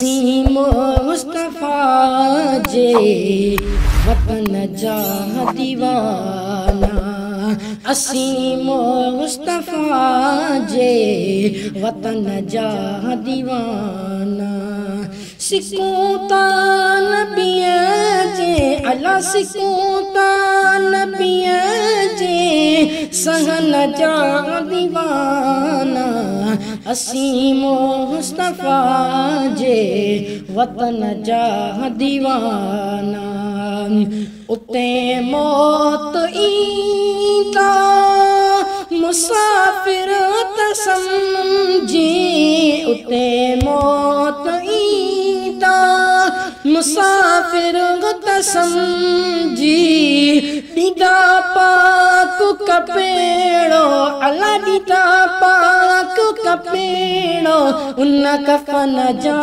मुस्तफा जे वतन जा दीवाना असीं मुस्तफा जे वतन जा दीवाना सिकूं ता नबीअ जे अला सिकूं ता नबीअ जे सहन जा दीवाना असीं मुस्तफा जे वतन जा दीवाना उते मौत ईंदा मुसाफिर त समझी उते मौत ईंदा मुसाफिर त समझी दीदा पाक कपेड़ो अला दीदा पाक कपेड़ो उन कफन जा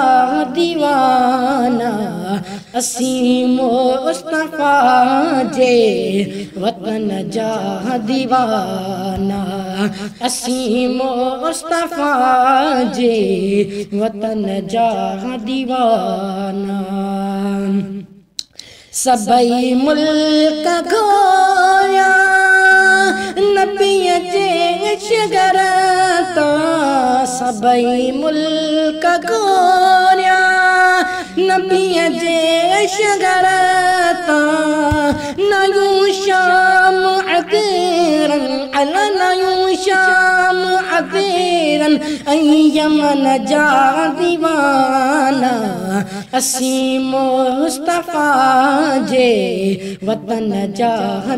दीवाना असीं मुस्तफा जे वतन जा दीवाना असीं मुस्तफा जे वतन जा दीवाना सबई मुल्क घोया नबीअ जे शगर ता सबई मुल्क घोया नबीअ जे शगर ता नयूं शाम अदीरन अला नयूं शाम अदीरन ऐं यमन जा दीवाना असीं मुस्तफा जे वतन जा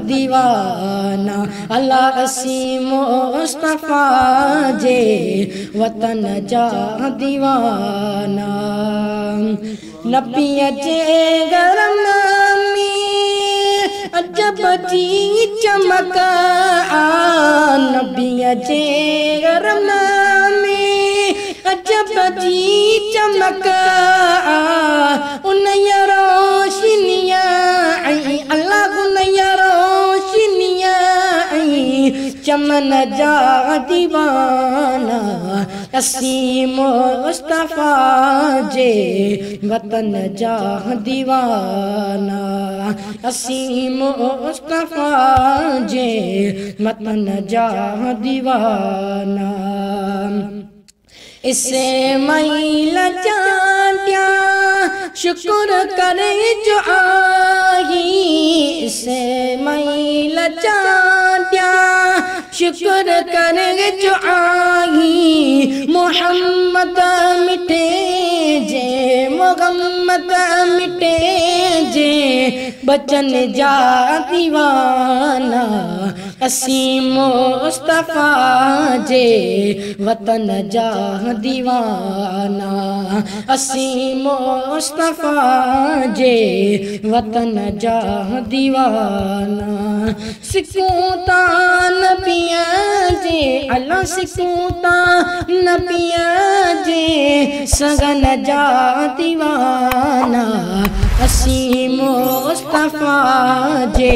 दीवाना अला असीं मुस्तफा जे वतन जा दीवाना नबीअ जे घर में अजब जी चमक आ नबीअ जे घर में अजब जी चमक आ उन रोशनिया ऐं अल्लाह उन रोशनिया ऐं चमन जा दीवाना असीं मुस्तफा जे वतन जा दीवाना असीं मुस्तफा जे वतन जा दीवाना इसे मैल चांदिया शुक्र करे जो आई इसे मैल चांदिया शुक्र करे जो आई मोहम्मद मिटे जे मोहम्मद मिटे जे बचन जा दीवाना असीं मुस्तफा जे वतन जा दीवाना असीं मुस्तफा जे वतन जा दीवाना सिकूं ता नबीअ जे अला सिकूं ता नबीअ जे सगन जा दीवाना असीं मुस्तफा जे